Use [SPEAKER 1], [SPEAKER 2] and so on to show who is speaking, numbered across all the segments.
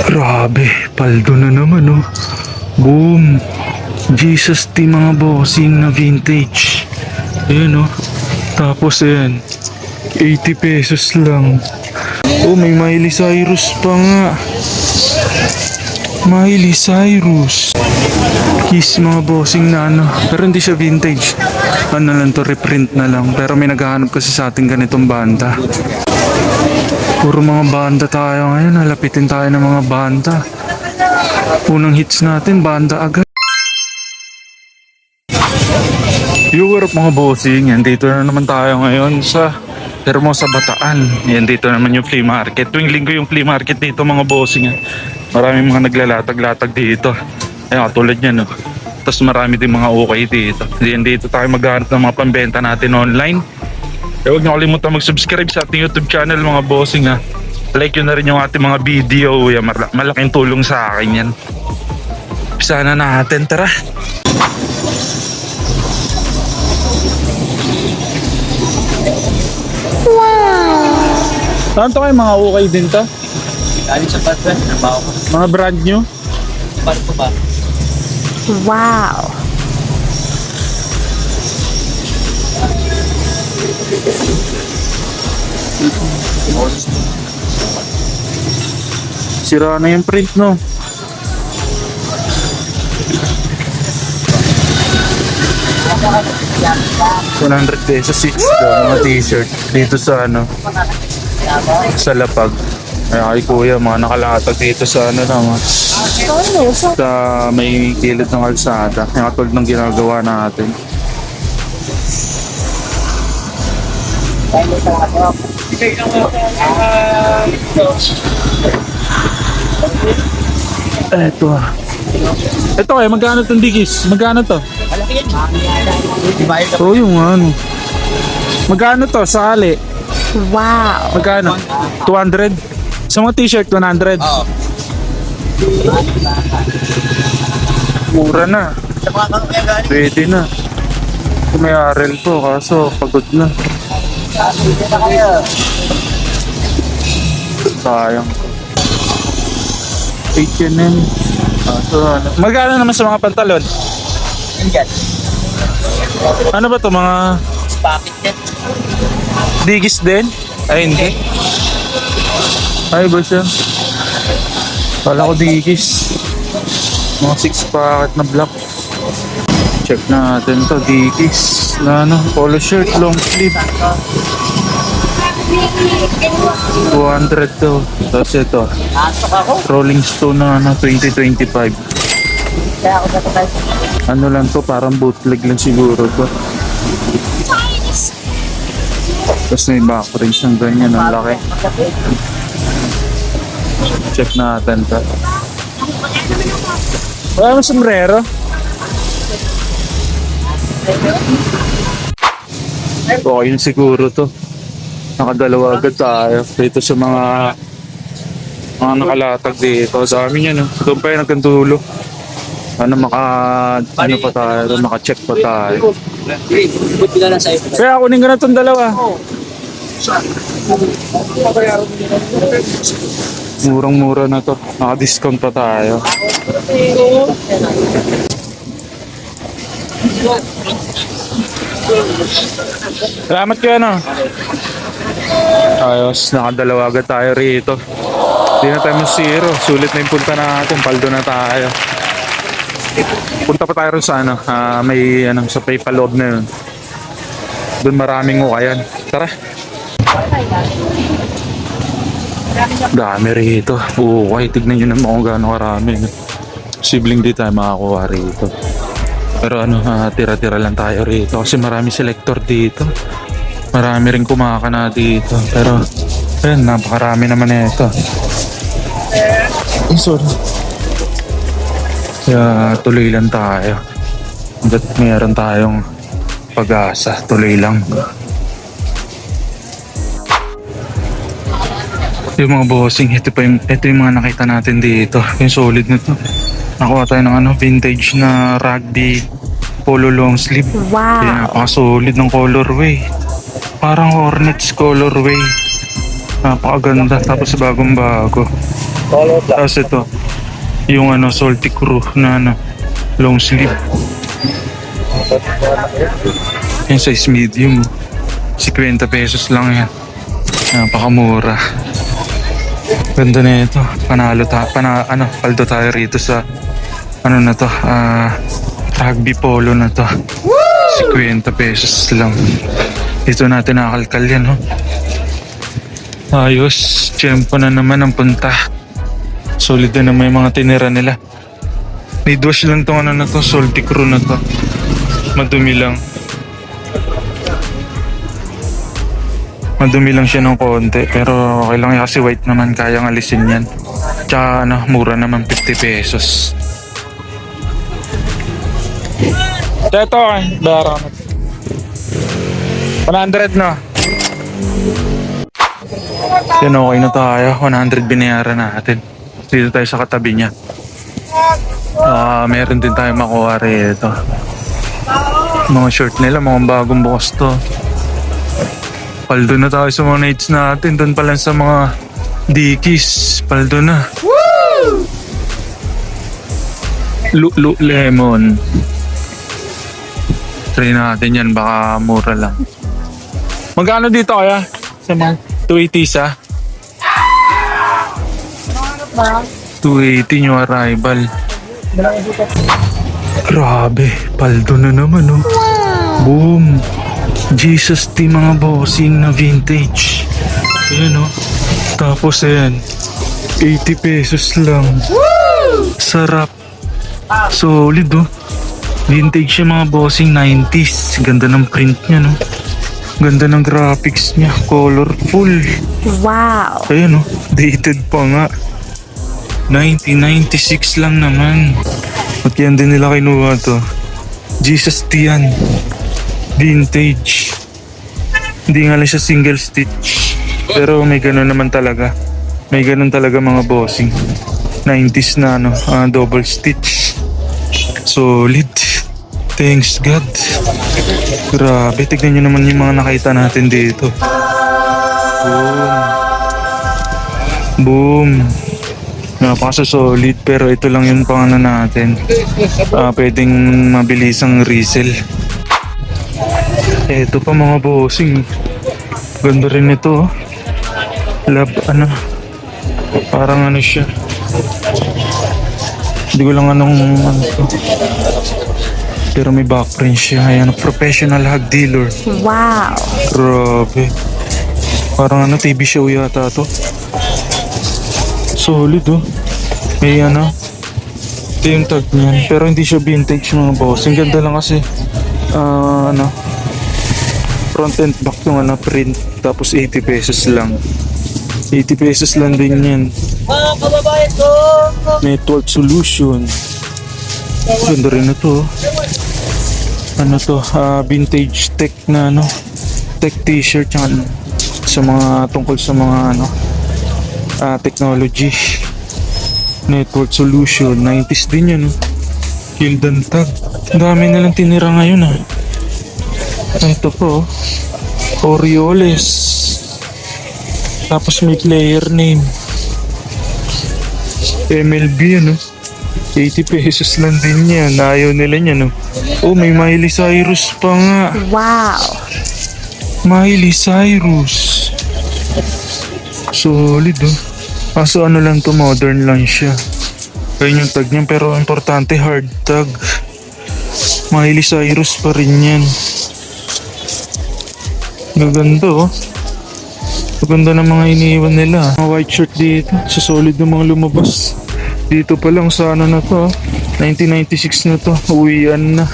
[SPEAKER 1] Grabe, paldo na naman oh. Boom. Jesus T mga bossing na vintage. Ayan oh. Tapos ayan, 80 pesos lang. Oh, may Miley Cyrus pa nga. Miley Cyrus. Kiss mga bossing na ano. Pero hindi siya vintage. Ano lang to, reprint na lang. Pero may naghahanap kasi sa ating ganitong banda. Puro mga banda tayo ngayon. Halapitin tayo ng mga banda. Unang hits natin, banda agad. Yo, what up mga bossing? Yan, dito na naman tayo ngayon sa Hermosa, Bataan. Yan, dito naman yung flea market. Tuwing linggo yung flea market dito mga bossing. Maraming mga naglalatag-latag dito. Ayan, tulad yan, no? Tapos marami din mga okay dito. Yan, dito tayo maghanap ng mga pambenta natin online. Huwag niyo kalimutan mag-subscribe sa ating YouTube channel mga bossing ha. Like yun na rin yung ating mga video. Yan, malaking tulong sa akin yan. Sana natin, tara. Saan to kayo mga ukay din to?
[SPEAKER 2] Galing sa Patras, trabaho ko.
[SPEAKER 1] Mga brand new?
[SPEAKER 2] Paano ko ba?
[SPEAKER 3] Wow.
[SPEAKER 1] Sira na yung print no? ₱100 6 mga t-shirt dito sa ano, sa Lapag. Ay kuya, mga nakalatag dito sa ano naman, sa may gilid ng kalsada. Yung katulad ng ginagawa natin. Eto ah. Ito kayo, magkano itong digis? Magkano to?
[SPEAKER 2] Malaki yan. Dibayad ako.
[SPEAKER 1] Oo, yung ano. Magkano to sa ali?
[SPEAKER 3] Wow.
[SPEAKER 1] Magkano? 200? Sa mga t-shirt, 100?
[SPEAKER 2] Oo.
[SPEAKER 1] Mura na.
[SPEAKER 2] Sa mga kakaya galing.
[SPEAKER 1] Pwede na. May RL po, kaso pagod na.
[SPEAKER 2] Dito na kayo.
[SPEAKER 1] Sayang. 8 Kaso ano. Magkano naman sa mga pantalon?
[SPEAKER 2] Yan.
[SPEAKER 1] Ano ba to, mga
[SPEAKER 2] Spacket yan.
[SPEAKER 1] digis din? Ay, hindi. Ay ba siya? Kala ko digis. Mga 6 packet na black. Check natin to, digis na ano, polo shirt, long sleeve. 200 to. Tapos ito,
[SPEAKER 2] Asok ako.
[SPEAKER 1] Rolling Stone na ano, 2025.
[SPEAKER 2] Kaya ako natapos.
[SPEAKER 1] Ano lang to, parang bootleg lang siguro to. Tapos may backrings ng ganyan, ang laki. Check natin to. Wala mo sombrero? Okay yun siguro to. Nakadalawa agad tayo dito sa mga nakalatag dito. Dami niya no. Doon pa yung nagkantulo. Ano ano pa tayo, maka-check pa tayo.
[SPEAKER 2] Buti na lang sa'yo.
[SPEAKER 1] Kaya kunin ko na itong dalawa. Murang-mura na to. Naka-discount pa tayo. Salamat kayo no. Ayos, nakadalawa agad tayo rito. Hindi na tayo zero. Sulit na yung punta natin. Paldo na tayo. Punta pa tayo rin sa ano, may ano, sa PayPal loob na yun. Doon maraming ukayan. Tara. Dami rito. Okay, tignan nyo naman kung gaano karami. Sibling di tayo makakuha rito. Pero ano, tira-tira lang tayo rito. Kasi marami selector dito. Marami rin kumakana dito. Pero, ayun, napakarami naman ito. Ay, sorry. Kaya tuloy lang tayo. Ba't mayroon tayong pag-asa? Tuloy lang. Yung mga bossing, ito yung mga nakita natin dito. Yung solid na to. Nakuha tayo ng ano, vintage na rugby polo long sleeve.
[SPEAKER 3] Wow.
[SPEAKER 1] Kaya napaka-solid ng colorway. Parang Hornets colorway. Napakaganda. Tapos bagong bago.
[SPEAKER 2] Color black.
[SPEAKER 1] Tapos ito, yung salty crew na long sleeve. Yung size medium. 50 pesos lang yan. Napakamura. Ganda na ito. Paldo tayo rito sa rugby polo na to. 50 pesos lang. Dito natin nakakalkal yan, no? Ayos. Tiyempo na naman ang punta. Solid na naman yung mga tinira nila. Need wash lang tong salty crew na to. Madumi lang. Madumi lang siya ng konti. Pero okay lang yan kasi white naman. Kayang alisin yan. Tsaka mura naman 50 pesos. Ito bayaran natin. 100 na. Yan, okay na tayo. 100 binayaran natin. Dito tayo sa katabi niya. Meron din tayo makuha rito. Mga short nila, mga bagong bukas to. Paldo na tayo sa mga nights natin. Doon pa lang sa mga Dickies. Paldo na. Lemon. Try natin yan, baka mura lang. Magkano dito kaya? Sa mga 280 sa? 280 yung arrival. Grabe, paldo na naman, oh. Boom. Jesus T mga bossing na vintage. Ayan, oh. Tapos ayan, 80 pesos lang. Sarap. Solid, oh. Vintage yung mga bossing 90s. Ganda ng print niya, no? Ganda ng graphics niya. Colorful.
[SPEAKER 3] Wow.
[SPEAKER 1] Ayan, oh. Dated pa nga. 1996 lang naman. At yan din nila kinuha to. Jesus T yan. Vintage. Hindi nga lang siya single stitch. Pero may ganun naman talaga. May ganun talaga mga bossing. 90s na double stitch. Solid. Thanks God. Grabe, tignan nyo naman yung mga nakita natin dito. Boom. Boom. Napaka-solid pero ito lang yung pangano natin. Pwedeng mabilisang resell. Ito pa mga bossing. Ganda rin ito. Love parang siya. Hindi ko lang to. Pero may backprint siya. Ayan, professional hog dealer.
[SPEAKER 3] Wow.
[SPEAKER 1] Grabe. Parang TV show yata to. Solid, oh. May ito yung tag niyan. Pero hindi siya vintage mga boss. Ang ganda lang kasi front and back yung print. Tapos 80 pesos lang. 80 pesos lang din yan.
[SPEAKER 2] Mga kababayan ko!
[SPEAKER 1] Network solution. Ganda rin ito. Vintage tech na tech t-shirt yan. Sa mga tungkol sa mga technology. Network solution. 90s din yan. Gildan tag. Ang dami nalang tinira ngayon Ito po. Orioles. Tapos may player name. MLB 80 pesos lang din yan. Ayaw nila niya Oh, may Miley Cyrus pa nga.
[SPEAKER 3] Wow.
[SPEAKER 1] Miley Cyrus. Solid Kaso lang to, modern lang siya. Ayun yung tag niyan, pero importante hard tag. Miley Cyrus pa rin yan. Gaganda Maganda ng mga iniwan nila. Mga white shirt dito. Sa solid ng mga lumabas. Dito pa lang sa 1996 na to. Uwian na.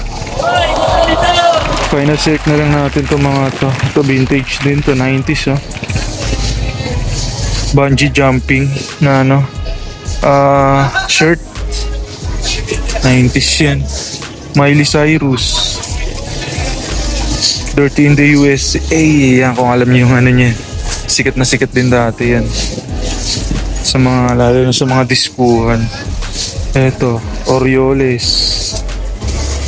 [SPEAKER 1] Final check na lang natin to mga to. Ito vintage din to. 90s Bungee jumping na shirt. 90s yan. Miley Cyrus. Dirty in the USA. Yan kung alam niyo yung niya. Sikat na sikat din dati yan. Sa mga, lalo na sa mga diskuhan. Eto, Orioles.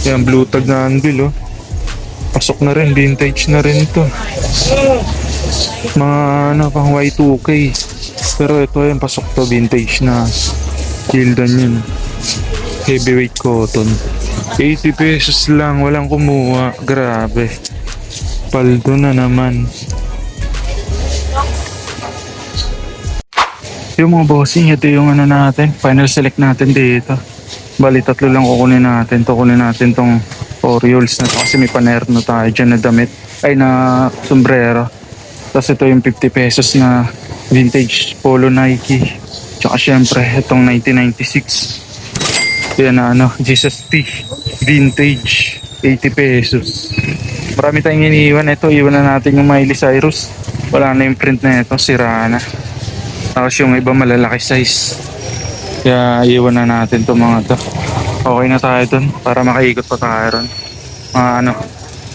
[SPEAKER 1] Yan, blue tag na anvil Pasok na rin, vintage na rin to. Mga ano, pang Y2K. Pero ito yung pasok to, vintage na. Gildan yun. Heavyweight cotton. 80 pesos lang, walang kumuha. Grabe. Paldo na naman. Yung mga bossing, ito yung ano natin, final select natin dito. Bali, 3 lang kukunin natin. Kukunin natin tong Orioles na to kasi may panerno tayo dyan na damit. Ay, na sombrero. Tapos ito yung 50 pesos na vintage polo Nike. Tsaka syempre, itong 1996. Yan na ano, Jesus T. Vintage. 80 pesos. Marami tayong iniiwan. Ito, iwan na natin yung Miley Cyrus. Wala na yung print na ito, sira na. Tapos yung iba malalaki size. Kaya iwan na natin itong mga to. Okay na tayo dun para makaikot pa tayo ron. Ano,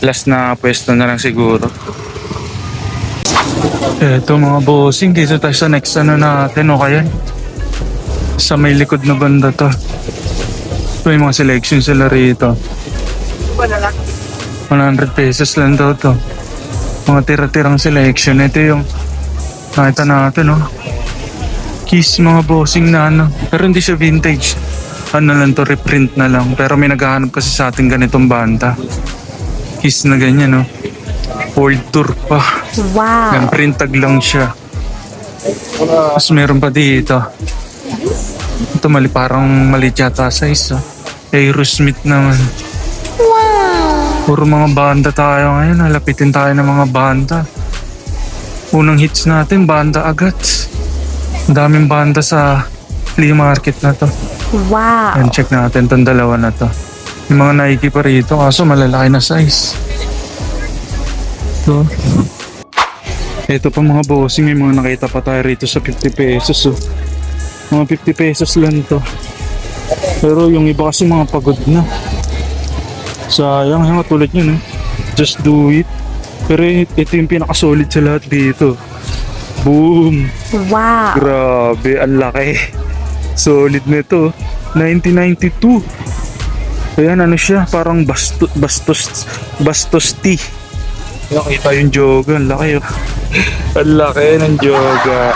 [SPEAKER 1] last na pwesto na lang siguro. Eto mga bossing, dito tayo sa next ano natin o kaya sa may likod na banda to. Ito yung mga selection sila rito. 100 pesos lang daw to. Mga tira-tirang selection. Ito yung nakita natin oh. Kiss mga bossing na ano. Pero hindi siya vintage. Ano lang to, reprint na lang. Pero may naghahanap kasi sa ating ganitong banda. Kiss na ganyan oh. World tour pa.
[SPEAKER 3] Wow.
[SPEAKER 1] Yan, print tag lang siya. Tapos meron pa dito. Ito mali, parang maliit yata size oh. Aerosmith naman. Puro mga banda tayo ngayon. Halapitin tayo ng mga banda. Unang hits natin, banda agad. Ang daming banda sa flea market na to.
[SPEAKER 3] Wow.
[SPEAKER 1] Yan, check natin itong dalawa na to. Yung mga Nike pa rito, kaso malalaki na size. So, ito pa mga bossing, may mga nakita pa tayo rito sa 50 pesos. Oh. Mga 50 pesos lang to. Pero yung iba kasi mga pagod na. Sayang, yung tulad yun eh. Just do it. Pero ito yung pinakasolid sa lahat dito. Boom!
[SPEAKER 3] Wow.
[SPEAKER 1] Grabe, ang laki. Solid nito. 1992. Ayan, ano siya, parang bastos T. Nakita yung joga, ang laki oh. Ang laki ng joga.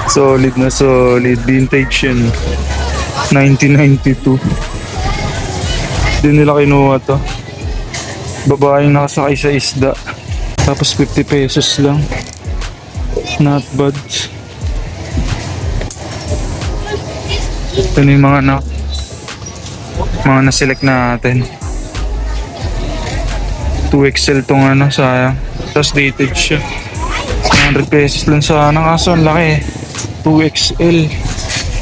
[SPEAKER 1] Solid na solid. Vintage yun. 1992. Hindi nila kinuha to. Babaeng nakasakay sa isda. Tapos 50 pesos lang. Not bad. Ito na yung mga na-select natin. 2XL tong ano, sayang. Tapos dated siya. 100 pesos lang sana, kaso ang laki. 2XL.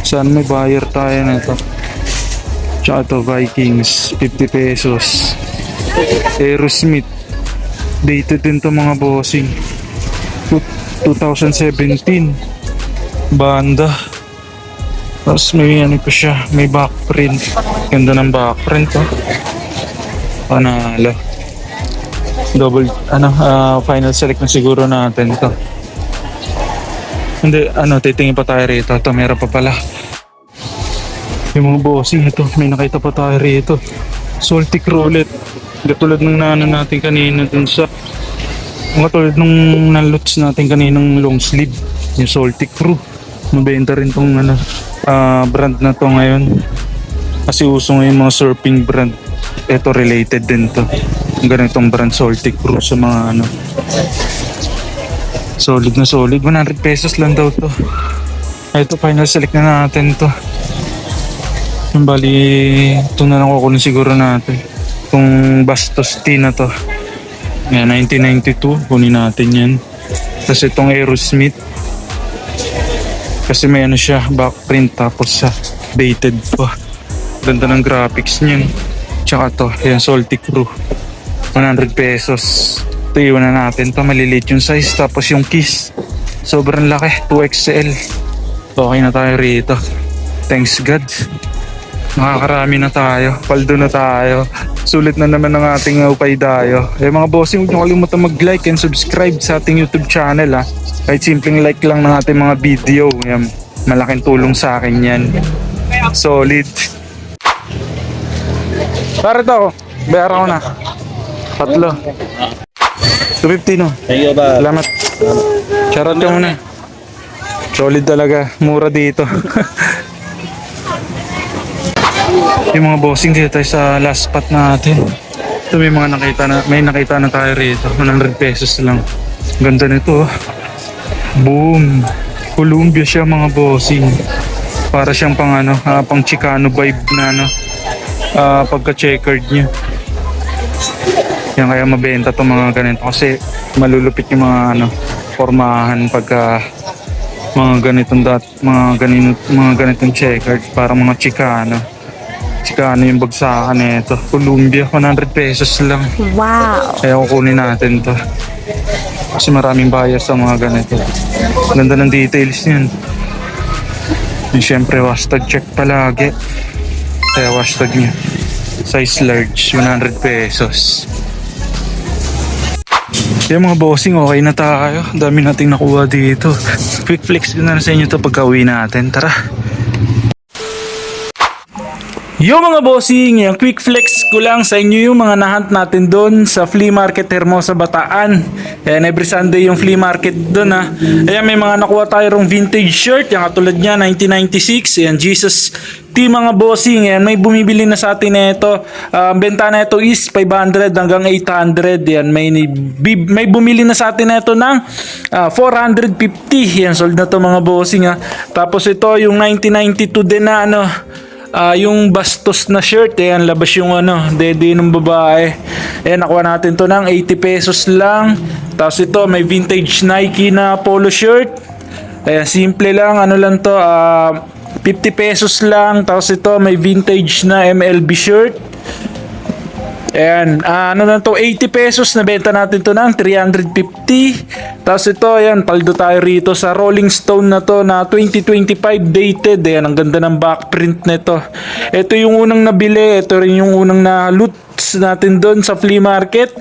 [SPEAKER 1] Sana may buyer tayo na ito. Tsaka ito, Vikings. 50 pesos. Aerosmith. Dated din to mga bossing. 2017. Banda. Tapos may ano pa siya. May backprint. Ganda ng backprint oh. Panalo. Double, final select na siguro natin to. Hindi, titingin pa tayo rito. Ito, meron pa pala. Yung mga bossing, ito, may nakita pa tayo rito. Saltic roulette. Katulad ng natin kanina dun sa katulad nung nalots natin kaninang long sleeve. Yung Saltic Crew. Mabenta rin tong brand na to ngayon. Kasi uso ngayon mga surfing brand. Ito related din to. Ganitong brand Saltic Crew sa mga solid na solid. 100 pesos lang daw to. Ito, final select na natin to. Yung bali, ito na lang kukunin siguro natin. Itong Bastos T na to. Yan, 1992. Kunin natin yan. Tapos itong Aerosmith. Kasi may siya, backprint. Tapos dated pa. Ganda ng graphics niyan. Tsaka to, yan, Saltic Crew. 100 pesos. Ito iwan na natin to. Maliliit yung size. Tapos yung Kiss. Sobrang laki. 2XL. Okay na tayo rito. Thanks God. Nakakarami na tayo. Paldo na tayo. Sulit na naman ang ating upay dayo. Mga bossing, huwag nyo kalimutan mag-like and subscribe sa ating YouTube channel ha. Kahit simpleng like lang ng ating mga video. Yan. Malaking tulong sa akin yan. Solid. Para to. Bayaran ko na. 3. 250 no.
[SPEAKER 2] Thank you ba?
[SPEAKER 1] Salamat. Charot ka muna. Solid talaga. Mura dito. Yung mga bossing dito tayo sa last spot natin. Ito may nakita na tayo rito. 100 pesos lang. Ganda nito. Boom. Columbia siya mga bossing. Para siyang pang Chicano vibe na pagka checkered niya. Yan kaya mabenta tong mga ganito kasi malulupit yung mga formahan pagka mga ganitong checkered, parang mga Chicano yung bagsakan nito. Columbia 100 pesos lang.
[SPEAKER 3] Wow.
[SPEAKER 1] Kaya kukunin natin to kasi maraming buyers sa mga ganito. Ganda ng details niyan. And syempre hashtag check palagi, kaya hashtag niya size large 100 pesos. Yung mga bossing, okay na tayo. Dami nating nakuha dito. Quick flex ko na sa inyo to pagka uwi natin. Tara. Yo mga bossing, yung quick flex ko lang sa inyo yung mga nahunt natin doon sa flea market Hermosa Bataan. Ayan, every Sunday yung flea market doon ha. Ayan, may mga nakuha tayo rong vintage shirt. Yung katulad niya, 1996. Ayan, Jesus T mga bossing. Ayan, may bumibili na sa atin na ito. Benta na ito is 500 hanggang 800. Ayan, may bumili na sa atin na ito ng 450. Ayan, sold na to mga bossing ha. Tapos ito yung 1992 din na yung bastos na shirt, ayan, labas yung dede ng babae. Ayan, nakuha natin to ng 80 pesos lang. Tapos ito, may vintage Nike na polo shirt. Ayan, simple lang, lang to, 50 pesos lang. Tapos ito, may vintage na MLB shirt. Ayan, na to, 80 pesos, nabenta natin to ng 350. Tapos ito, ayan, paldo tayo rito sa Rolling Stone na to na 2025 dated. Ayan, ang ganda ng backprint nito. Ito yung unang nabili, ito rin yung unang na loot natin doon sa flea market.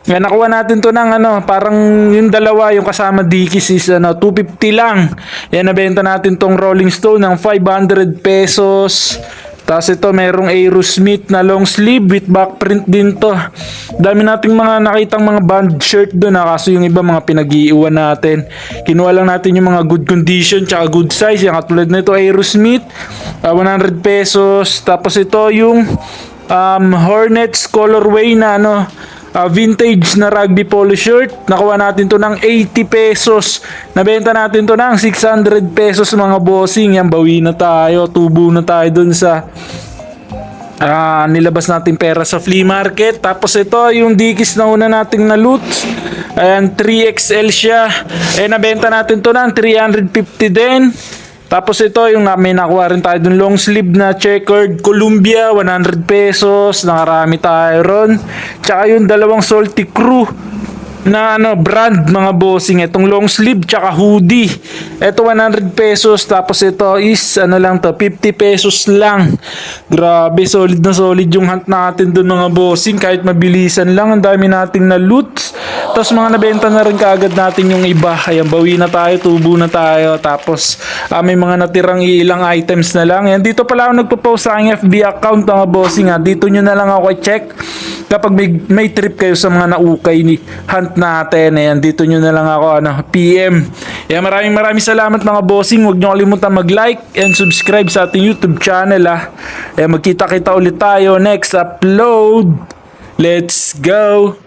[SPEAKER 1] Ayan, nakuha natin to ng parang yung dalawa, yung kasama Dickies is 250 lang. Ayan, nabenta natin tong Rolling Stone ng 500 pesos. Tapos ito, merong Aerosmith na long sleeve with backprint din to. Dami nating mga nakitang mga band shirt doon kaso yung iba mga pinag-iiwan natin. Kinuha lang natin yung mga good condition tsaka good size. Yung katulad na ito, Aerosmith, 100 pesos. Tapos ito yung Hornets colorway na vintage na rugby polo shirt. Nakuha natin to ng 80 pesos. Nabenta natin to ng 600 pesos mga bossing. Yan, bawi na tayo. Tubo na tayo dun sa nilabas natin pera sa flea market. Tapos ito yung Dickies na una nating na loot. Ayan, 3XL siya. Nabenta natin to ng 350 din. Tapos ito yung may nakuha rin tayo dun, long sleeve na checkered Columbia, 100 pesos. Nakarami tayo ron. Tsaka yung dalawang Salty Crew na brand mga bossing. Itong long sleeve tsaka hoodie. Ito 100 pesos. Tapos ito is lang to, 50 pesos lang. Grabe, solid na solid yung hunt natin dun mga bossing. Kahit mabilisan lang, ang dami nating na loot. Tapos mga nabenta na rin kaagad natin yung iba. Ayan, bawi na tayo, tubo na tayo. Tapos may mga natirang ilang items na lang. Ayan, dito pala ako nagpo-post sa aking FB account mga bossing. Dito nyo na lang ako i-check kapag may trip kayo sa mga naukay ni hunt natin. Ayan, dito nyo na lang ako PM. Ayan, maraming salamat mga bossing. Huwag nyo kalimutan mag-like and subscribe sa ating YouTube channel. Ayan, magkita-kita ulit tayo next upload. Let's go!